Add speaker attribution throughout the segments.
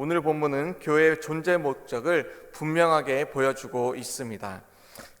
Speaker 1: 오늘 본문은 교회의 존재 목적을 분명하게 보여주고 있습니다.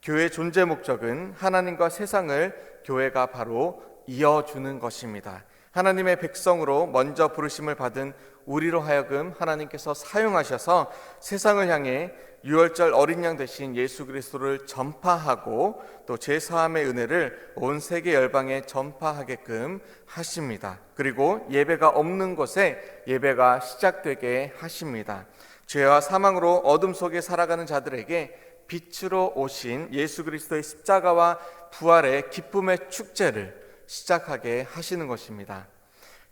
Speaker 1: 교회의 존재 목적은 하나님과 세상을 교회가 바로 이어주는 것입니다. 하나님의 백성으로 먼저 부르심을 받은 우리로 하여금 하나님께서 사용하셔서 세상을 향해 유월절 어린 양 되신 예수 그리스도를 전파하고 또 죄사함의 은혜를 온 세계 열방에 전파하게끔 하십니다. 그리고 예배가 없는 곳에 예배가 시작되게 하십니다. 죄와 사망으로 어둠 속에 살아가는 자들에게 빛으로 오신 예수 그리스도의 십자가와 부활의 기쁨의 축제를 시작하게 하시는 것입니다.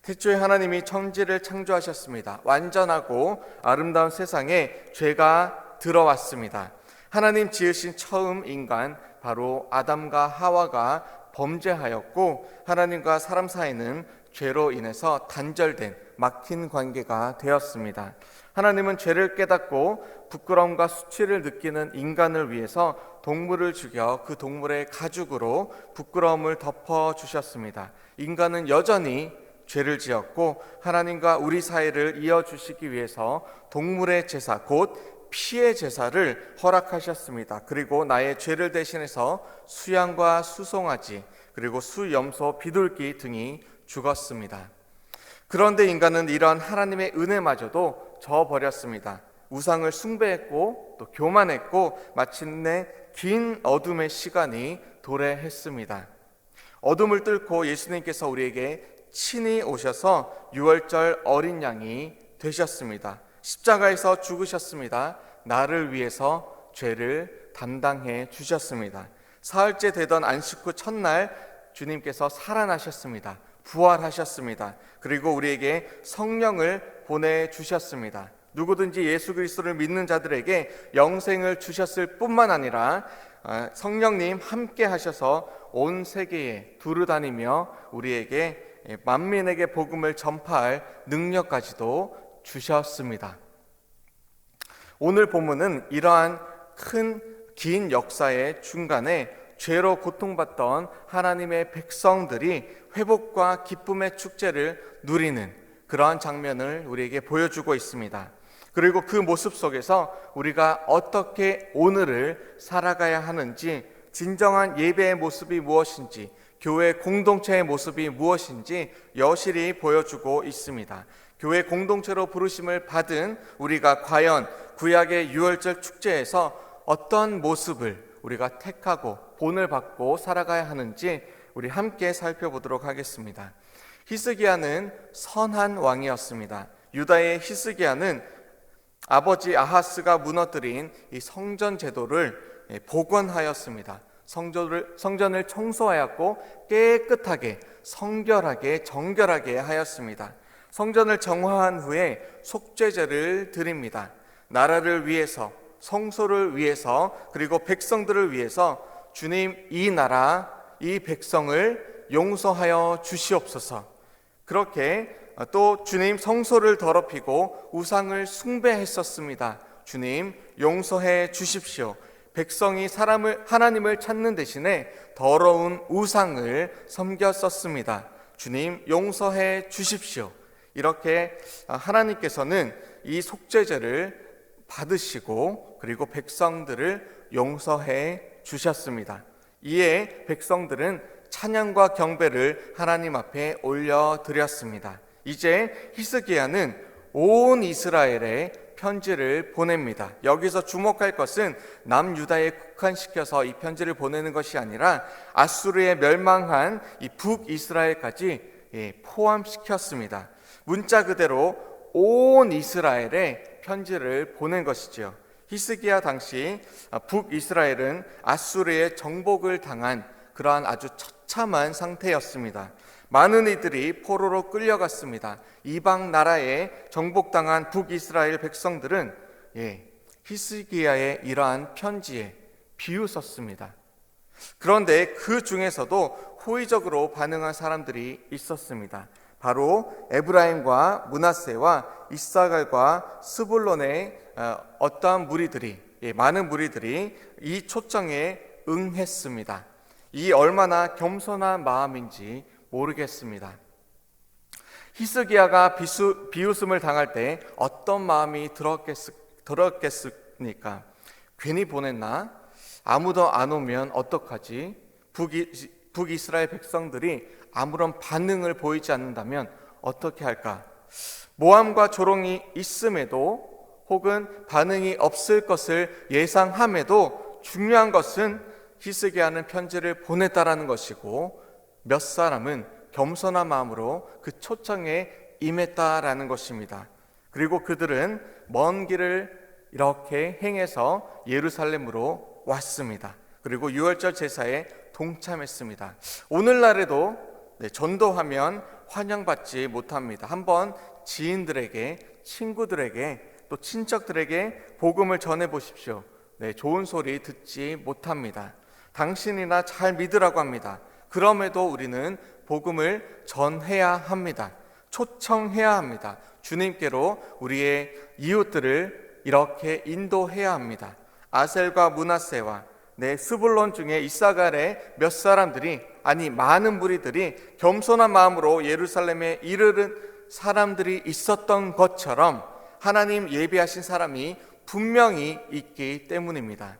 Speaker 1: 태초에 하나님이 천지를 창조하셨습니다. 완전하고 아름다운 세상에 죄가 들어왔습니다. 하나님 지으신 처음 인간 바로 아담과 하와가 범죄하였고 하나님과 사람 사이는 죄로 인해서 단절된 막힌 관계가 되었습니다. 하나님은 죄를 깨닫고 부끄러움과 수치를 느끼는 인간을 위해서 동물을 죽여 그 동물의 가죽으로 부끄러움을 덮어주셨습니다. 인간은 여전히 죄를 지었고 하나님과 우리 사이를 이어주시기 위해서 동물의 제사 곧 피의 제사를 허락하셨습니다. 그리고 나의 죄를 대신해서 수양과 수송아지 그리고 수염소 비둘기 등이 죽었습니다. 그런데 인간은 이러한 하나님의 은혜마저도 저버렸습니다. 우상을 숭배했고 또 교만했고 마침내 긴 어둠의 시간이 도래했습니다. 어둠을 뚫고 예수님께서 우리에게 친히 오셔서 유월절 어린 양이 되셨습니다. 십자가에서 죽으셨습니다. 나를 위해서 죄를 담당해 주셨습니다. 사흘째 되던 안식 후 첫날 주님께서 살아나셨습니다. 부활하셨습니다. 그리고 우리에게 성령을 보내주셨습니다. 누구든지 예수 그리스도를 믿는 자들에게 영생을 주셨을 뿐만 아니라 성령님 함께 하셔서 온 세계에 두루 다니며 우리에게 만민에게 복음을 전파할 능력까지도 주셨습니다. 오늘 본문은 이러한 긴 역사의 중간에 죄로 고통받던 하나님의 백성들이 회복과 기쁨의 축제를 누리는 그러한 장면을 우리에게 보여주고 있습니다. 그리고 그 모습 속에서 우리가 어떻게 오늘을 살아가야 하는지, 진정한 예배의 모습이 무엇인지, 교회 공동체의 모습이 무엇인지 여실히 보여주고 있습니다. 교회 공동체로 부르심을 받은 우리가 과연 구약의 유월절 축제에서 어떤 모습을 우리가 택하고 본을 받고 살아가야 하는지 우리 함께 살펴보도록 하겠습니다. 히스기야는 선한 왕이었습니다. 유다의 히스기야는 아버지 아하스가 무너뜨린 이 성전 제도를 복원하였습니다. 성전을 청소하였고 깨끗하게 성결하게 정결하게 하였습니다. 성전을 정화한 후에 속죄제를 드립니다. 나라를 위해서, 성소를 위해서, 그리고 백성들을 위해서 주님 이 나라, 이 백성을 용서하여 주시옵소서. 그렇게 또 주님 성소를 더럽히고 우상을 숭배했었습니다. 주님 용서해 주십시오. 백성이 하나님을 찾는 대신에 더러운 우상을 섬겼었습니다. 주님 용서해 주십시오. 이렇게 하나님께서는 이 속죄제를 받으시고 그리고 백성들을 용서해 주셨습니다. 이에 백성들은 찬양과 경배를 하나님 앞에 올려드렸습니다. 이제 히스기야는 온 이스라엘에 편지를 보냅니다. 여기서 주목할 것은 남유다에 국한시켜서 이 편지를 보내는 것이 아니라 아수르에 멸망한 이 북이스라엘까지 포함시켰습니다. 문자 그대로 온 이스라엘에 편지를 보낸 것이죠. 히스기야 당시 북이스라엘은 아수르의 정복을 당한 그러한 아주 처참한 상태였습니다. 많은 이들이 포로로 끌려갔습니다. 이방 나라에 정복당한 북이스라엘 백성들은 히스기야의 이러한 편지에 비웃었습니다. 그런데 그 중에서도 호의적으로 반응한 사람들이 있었습니다. 바로 에브라임과 므낫세와 이사갈과 스불론의 어떠한 무리들이, 많은 무리들이 이 초청에 응했습니다. 이 얼마나 겸손한 마음인지 모르겠습니다. 히스기야가 비웃음을 당할 때 어떤 마음이 들었겠습니까? 괜히 보냈나? 아무도 안 오면 어떡하지? 북이스라엘 백성들이 아무런 반응을 보이지 않는다면 어떻게 할까? 모함과 조롱이 있음에도 혹은 반응이 없을 것을 예상함에도 중요한 것은 히스기야는 편지를 보냈다라는 것이고, 몇 사람은 겸손한 마음으로 그 초청에 임했다라는 것입니다. 그리고 그들은 먼 길을 이렇게 행해서 예루살렘으로 왔습니다. 그리고 유월절 제사에 동참했습니다. 오늘날에도 전도하면 환영받지 못합니다. 한번 지인들에게, 친구들에게, 또 친척들에게 복음을 전해 보십시오. 좋은 소리 듣지 못합니다. 당신이나 잘 믿으라고 합니다. 그럼에도 우리는 복음을 전해야 합니다. 초청해야 합니다. 주님께로 우리의 이웃들을 이렇게 인도해야 합니다. 아셀과 므낫세와 스불론 중에 이사갈의 몇 사람들이, 아니 많은 무리들이 겸손한 마음으로 예루살렘에 이르는 사람들이 있었던 것처럼 하나님 예비하신 사람이 분명히 있기 때문입니다.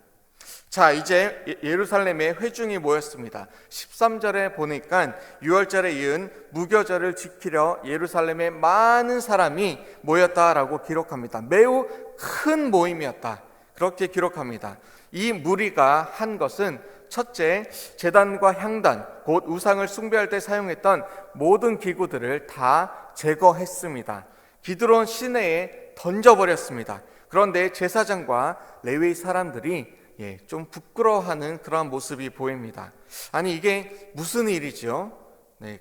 Speaker 1: 자, 이제 예루살렘에 회중이 모였습니다. 13절에 보니까 유월절에 이은 무교절을 지키려 예루살렘에 많은 사람이 모였다라고 기록합니다. 매우 큰 모임이었다, 그렇게 기록합니다. 이 무리가 한 것은 첫째, 제단과 향단, 곧 우상을 숭배할 때 사용했던 모든 기구들을 다 제거했습니다. 기드론 시내에 던져버렸습니다. 그런데 제사장과 레위 사람들이 좀 부끄러워하는 그러한 모습이 보입니다. 아니, 이게 무슨 일이죠?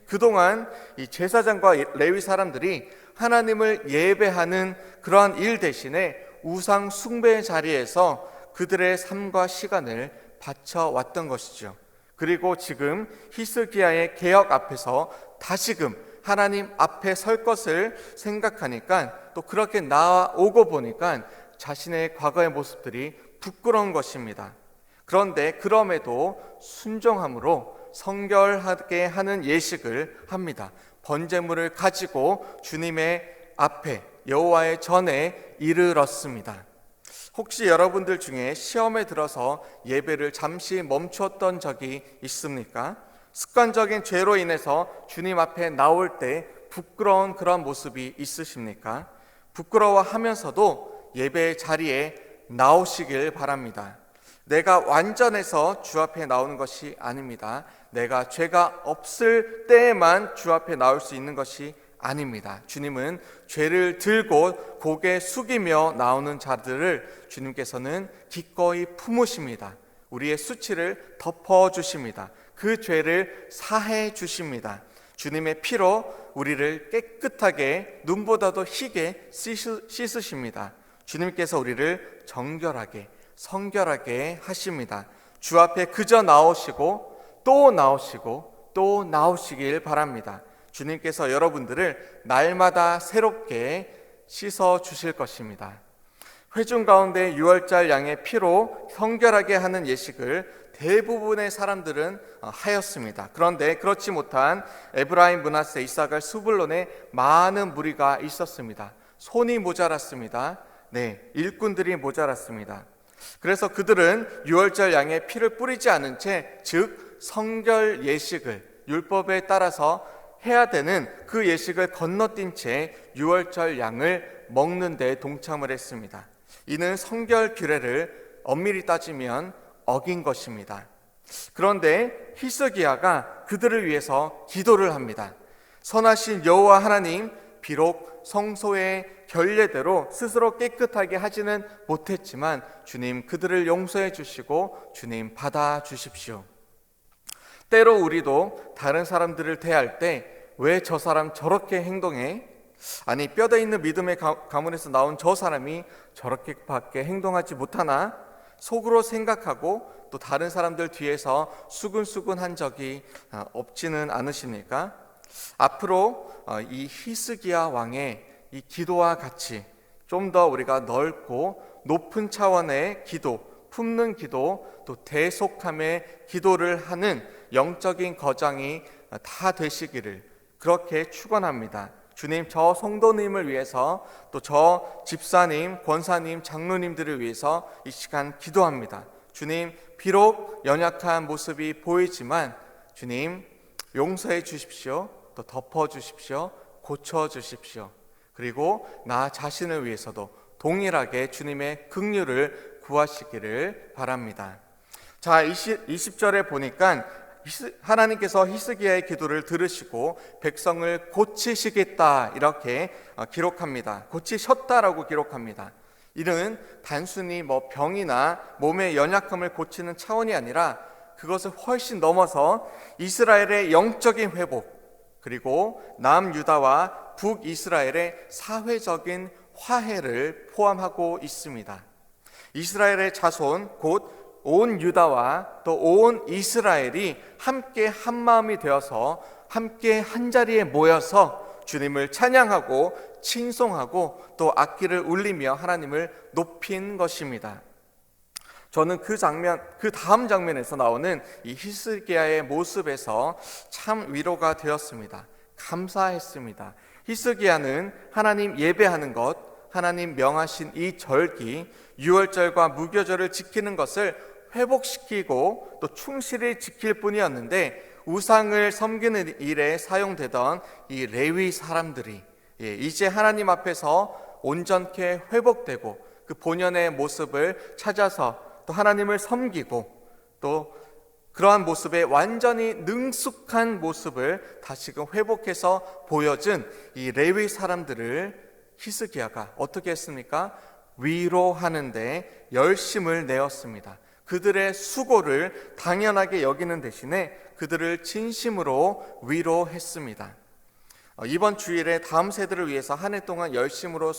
Speaker 1: 그동안 이 제사장과 레위 사람들이 하나님을 예배하는 그러한 일 대신에 우상 숭배의 자리에서 그들의 삶과 시간을 바쳐왔던 것이죠. 그리고 지금 히스기야의 개혁 앞에서 다시금 하나님 앞에 설 것을 생각하니까, 또 그렇게 나오고 보니까 자신의 과거의 모습들이 부끄러운 것입니다. 그런데 그럼에도 순종함으로 성결하게 하는 예식을 합니다. 번제물을 가지고 주님의 앞에, 여호와의 전에 이르렀습니다. 혹시 여러분들 중에 시험에 들어서 예배를 잠시 멈췄던 적이 있습니까? 습관적인 죄로 인해서 주님 앞에 나올 때 부끄러운 그런 모습이 있으십니까? 부끄러워하면서도 예배의 자리에 나오시길 바랍니다. 내가 완전해서 주 앞에 나오는 것이 아닙니다. 내가 죄가 없을 때에만 주 앞에 나올 수 있는 것이 아닙니다. 주님은 죄를 들고 고개 숙이며 나오는 자들을 주님께서는 기꺼이 품으십니다. 우리의 수치를 덮어주십니다. 그 죄를 사해 주십니다. 주님의 피로 우리를 깨끗하게, 눈보다도 희게 씻으십니다. 주님께서 우리를 정결하게, 성결하게 하십니다. 주 앞에 그저 나오시고 또 나오시고 또 나오시길 바랍니다. 주님께서 여러분들을 날마다 새롭게 씻어 주실 것입니다. 회중 가운데 유월절 양의 피로 성결하게 하는 예식을 대부분의 사람들은 하였습니다. 그런데 그렇지 못한 에브라임, 므낫세, 이사갈, 스불론에 많은 무리가 있었습니다. 손이 모자랐습니다. 일꾼들이 모자랐습니다. 그래서 그들은 유월절 양의 피를 뿌리지 않은 채, 즉 성결 예식을 율법에 따라서 해야 되는 그 예식을 건너뛴 채 유월절 양을 먹는 데 동참을 했습니다. 이는 성결 규례를 엄밀히 따지면 어긴 것입니다. 그런데 히스기야가 그들을 위해서 기도를 합니다. 선하신 여호와 하나님, 비록 성소의 결례대로 스스로 깨끗하게 하지는 못했지만 주님 그들을 용서해 주시고 주님 받아 주십시오. 때로 우리도 다른 사람들을 대할 때 왜 저 사람 저렇게 행동해? 아니, 뼈대 있는 믿음의 가문에서 나온 저 사람이 저렇게밖에 행동하지 못하나? 속으로 생각하고 또 다른 사람들 뒤에서 수근수근한 적이 없지는 않으십니까? 앞으로 이 히스기야 왕의 이 기도와 같이 좀 더 우리가 넓고 높은 차원의 기도, 품는 기도, 또 대속함의 기도를 하는 영적인 거장이 다 되시기를 그렇게 축원합니다. 주님, 저 성도님을 위해서 또 저 집사님, 권사님, 장로님들을 위해서 이 시간 기도합니다. 주님, 비록 연약한 모습이 보이지만 주님, 용서해 주십시오. 또 덮어 주십시오. 고쳐 주십시오. 그리고 나 자신을 위해서도 동일하게 주님의 긍휼을 구하시기를 바랍니다. 자, 20절에 보니까 하나님께서 히스기야의 기도를 들으시고 백성을 고치시겠다 이렇게 기록합니다. 고치셨다라고 기록합니다. 이는 단순히 병이나 몸의 연약함을 고치는 차원이 아니라 그것을 훨씬 넘어서 이스라엘의 영적인 회복, 그리고 남유다와 북이스라엘의 사회적인 화해를 포함하고 있습니다. 이스라엘의 자손 곧 온 유다와 또 온 이스라엘이 함께 한 마음이 되어서 함께 한 자리에 모여서 주님을 찬양하고 칭송하고 또 악기를 울리며 하나님을 높인 것입니다. 저는 그 다음 장면에서 나오는 이 히스기야의 모습에서 참 위로가 되었습니다. 감사했습니다. 히스기야는 하나님 예배하는 것, 하나님 명하신 이 절기, 유월절과 무교절을 지키는 것을 회복시키고 또 충실히 지킬 뿐이었는데, 우상을 섬기는 일에 사용되던 이 레위 사람들이 이제 하나님 앞에서 온전케 회복되고 그 본연의 모습을 찾아서 또 하나님을 섬기고 또 그러한 모습에 완전히 능숙한 모습을 다시금 회복해서 보여준 이 레위 사람들을 히스기야가 어떻게 했습니까? 위로하는데 열심을 내었습니다. 그들의 수고를 당연하게 여기는 대신에 그들을 진심으로 위로했습니다. 이번 주일에 다음 세대를 위해서 한 해 동안 열심으로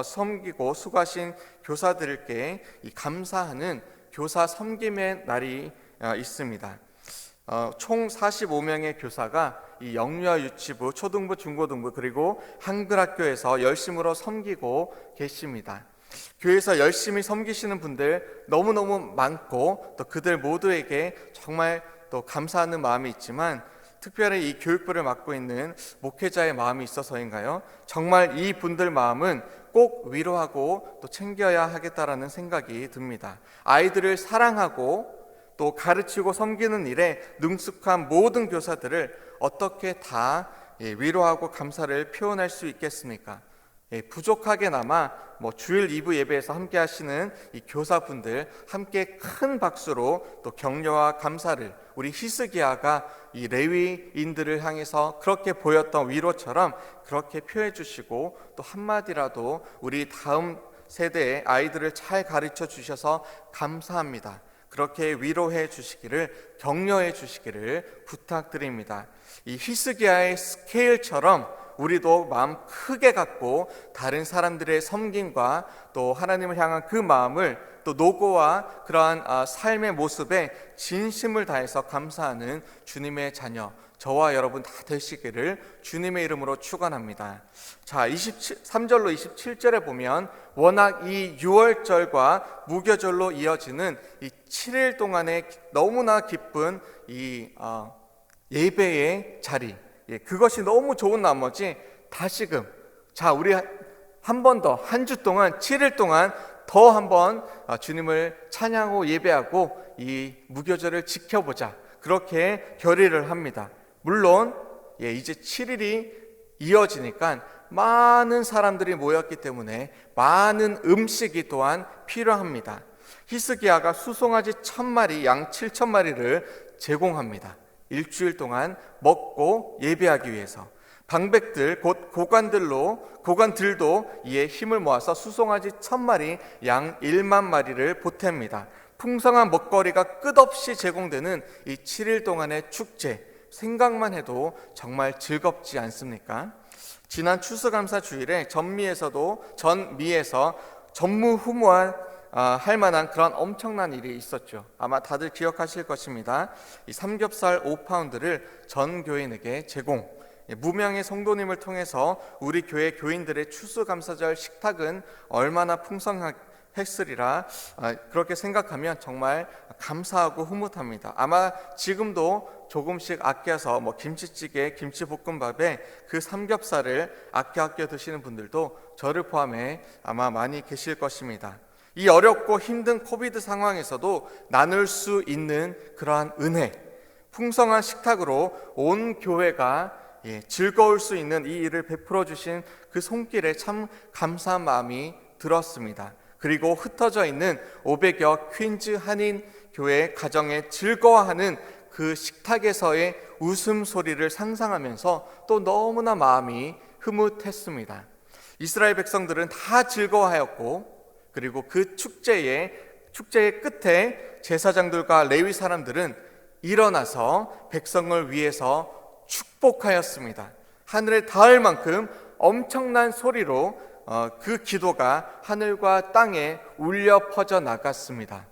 Speaker 1: 섬기고 수고하신 교사들께 감사하는 교사 섬김의 날이 있습니다. 총 45명의 교사가 이 영유아 유치부, 초등부, 중고등부 그리고 한글학교에서 열심으로 섬기고 계십니다. 교회에서 열심히 섬기시는 분들 너무너무 많고 또 그들 모두에게 정말 또 감사하는 마음이 있지만, 특별히 이 교육부를 맡고 있는 목회자의 마음이 있어서인가요? 정말 이 분들 마음은 꼭 위로하고 또 챙겨야 하겠다라는 생각이 듭니다. 아이들을 사랑하고 또 가르치고 섬기는 일에 능숙한 모든 교사들을 어떻게 다 위로하고 감사를 표현할 수 있겠습니까? 부족하게나마 주일 2부 예배에서 함께 하시는 이 교사분들 함께 큰 박수로 또 격려와 감사를, 우리 히스기야가 이 레위인들을 향해서 그렇게 보였던 위로처럼 그렇게 표해 주시고, 또 한마디라도 우리 다음 세대의 아이들을 잘 가르쳐 주셔서 감사합니다, 그렇게 위로해 주시기를, 격려해 주시기를 부탁드립니다. 이 히스기야의 스케일처럼 우리도 마음 크게 갖고 다른 사람들의 섬김과 또 하나님을 향한 그 마음을 또 노고와 그러한 삶의 모습에 진심을 다해서 감사하는 주님의 자녀, 저와 여러분 다 되시기를 주님의 이름으로 축원합니다. 자, 23절로 27절에 보면 워낙 이 유월절과 무교절로 이어지는 이 7일 동안의 너무나 기쁜 이 예배의 자리, 그것이 너무 좋은 나머지 다시금 우리 한 번 더, 한 주 동안 7일 동안 더 한번 주님을 찬양하고 예배하고 이 무교절을 지켜보자, 그렇게 결의를 합니다. 물론 이제 7일이 이어지니까 많은 사람들이 모였기 때문에 많은 음식이 또한 필요합니다. 히스기야가 수송아지 1000마리, 양 7000마리를 제공합니다. 일주일 동안 먹고 예배하기 위해서. 방백들 곧 고관들도 이에 힘을 모아서 수송아지 1000마리, 양 1만 마리를 보탭니다. 풍성한 먹거리가 끝없이 제공되는 이 7일 동안의 축제, 생각만 해도 정말 즐겁지 않습니까? 지난 추수감사 주일에 전미에서 전무후무한 할 만한 그런 엄청난 일이 있었죠. 아마 다들 기억하실 것입니다. 이 삼겹살 5파운드를 전 교인에게 제공, 무명의 성도님을 통해서 우리 교회 교인들의 추수감사절 식탁은 얼마나 했으리라 그렇게 생각하면 정말 감사하고 흐뭇합니다. 아마 지금도 조금씩 아껴서 김치찌개, 김치볶음밥에 그 삼겹살을 아껴 드시는 분들도 저를 포함해 아마 많이 계실 것입니다. 이 어렵고 힘든 코비드 상황에서도 나눌 수 있는 그러한 은혜, 풍성한 식탁으로 온 교회가 즐거울 수 있는 이 일을 베풀어 주신 그 손길에 참 감사한 마음이 들었습니다. 그리고 흩어져 있는 500여 퀸즈 한인 교회 가정에 즐거워하는 그 식탁에서의 웃음소리를 상상하면서 또 너무나 마음이 흐뭇했습니다. 이스라엘 백성들은 다 즐거워하였고, 그리고 그 축제의 끝에 제사장들과 레위 사람들은 일어나서 백성을 위해서 축복하였습니다. 하늘에 닿을 만큼 엄청난 소리로 그 기도가 하늘과 땅에 울려 퍼져 나갔습니다.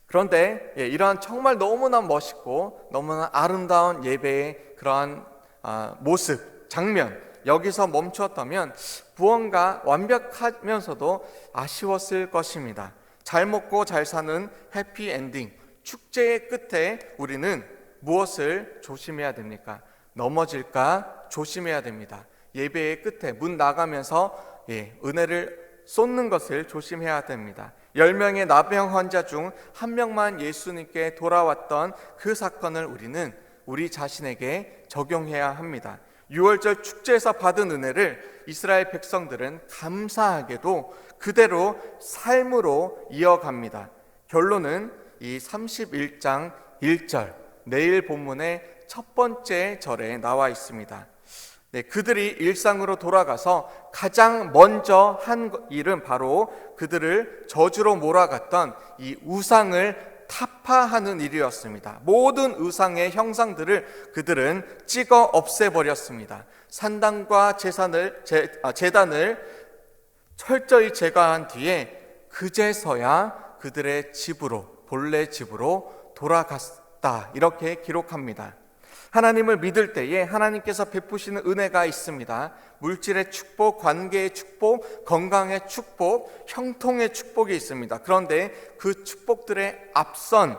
Speaker 1: 그런데 이러한 정말 너무나 멋있고 너무나 아름다운 예배의 그러한 모습, 장면, 여기서 멈추었다면 무언가 완벽하면서도 아쉬웠을 것입니다. 잘 먹고 잘 사는 해피엔딩, 축제의 끝에 우리는 무엇을 조심해야 됩니까? 넘어질까 조심해야 됩니다. 예배의 끝에 문 나가면서 은혜를 쏟는 것을 조심해야 됩니다. 10명의 나병 환자 중 1명만 예수님께 돌아왔던 그 사건을 우리는 우리 자신에게 적용해야 합니다. 6월절 축제에서 받은 은혜를 이스라엘 백성들은 감사하게도 그대로 삶으로 이어갑니다. 결론은 이 31장 1절, 내일 본문의 첫 번째 절에 나와 있습니다. 그들이 일상으로 돌아가서 가장 먼저 한 일은 바로 그들을 저주로 몰아갔던 이 우상을 타파하는 일이었습니다. 모든 우상의 형상들을 그들은 찍어 없애버렸습니다. 산당과 제단을 철저히 제거한 뒤에 그제서야 그들의 집으로, 본래 집으로 돌아갔다, 이렇게 기록합니다. 하나님을 믿을 때에 하나님께서 베푸시는 은혜가 있습니다. 물질의 축복, 관계의 축복, 건강의 축복, 형통의 축복이 있습니다. 그런데 그 축복들의 앞선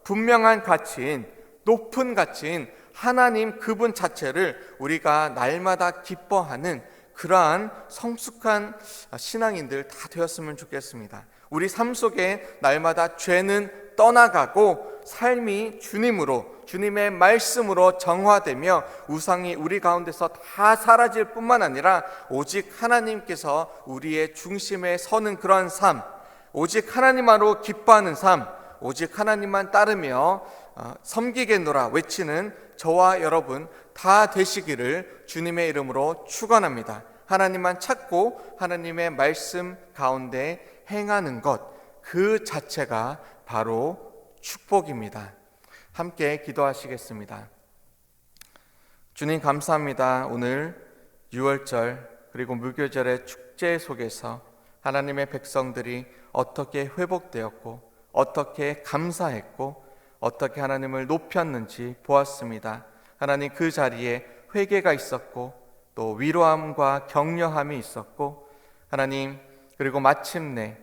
Speaker 1: 분명한 가치인, 높은 가치인 하나님 그분 자체를 우리가 날마다 기뻐하는 그러한 성숙한 신앙인들 다 되었으면 좋겠습니다. 우리 삶 속에 날마다 죄는 떠나가고 삶이 주님의 말씀으로 정화되며 우상이 우리 가운데서 다 사라질 뿐만 아니라 오직 하나님께서 우리의 중심에 서는 그런 삶, 오직 하나님만으로 기뻐하는 삶, 오직 하나님만 따르며 섬기겠노라 외치는 저와 여러분 다 되시기를 주님의 이름으로 축원합니다. 하나님만 찾고 하나님의 말씀 가운데 행하는 것, 그 자체가 바로 축복입니다. 함께 기도하시겠습니다. 주님 감사합니다. 오늘 6월절 그리고 무교절의 축제 속에서 하나님의 백성들이 어떻게 회복되었고 어떻게 감사했고 어떻게 하나님을 높였는지 보았습니다. 하나님 그 자리에 회개가 있었고 또 위로함과 격려함이 있었고 하나님 그리고 마침내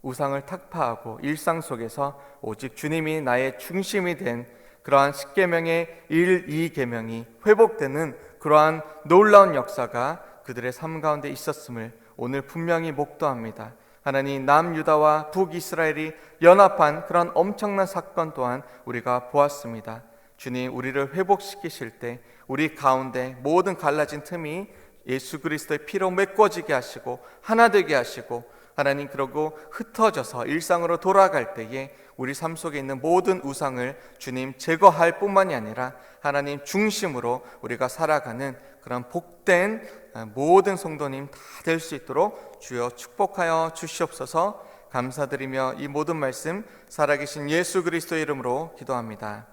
Speaker 1: 우상을 타파하고 일상 속에서 오직 주님이 나의 중심이 된 그러한 10계명의 1, 2계명이 회복되는 그러한 놀라운 역사가 그들의 삶 가운데 있었음을 오늘 분명히 목도합니다. 하나님 남유다와 북이스라엘이 연합한 그런 엄청난 사건 또한 우리가 보았습니다. 주님 우리를 회복시키실 때 우리 가운데 모든 갈라진 틈이 예수 그리스도의 피로 메꿔지게 하시고 하나 되게 하시고 하나님 그러고 흩어져서 일상으로 돌아갈 때에 우리 삶 속에 있는 모든 우상을 주님 제거할 뿐만이 아니라 하나님 중심으로 우리가 살아가는 그런 복된 모든 성도님 다 될 수 있도록 주여 축복하여 주시옵소서. 감사드리며 이 모든 말씀 살아계신 예수 그리스도의 이름으로 기도합니다.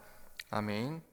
Speaker 1: 아멘.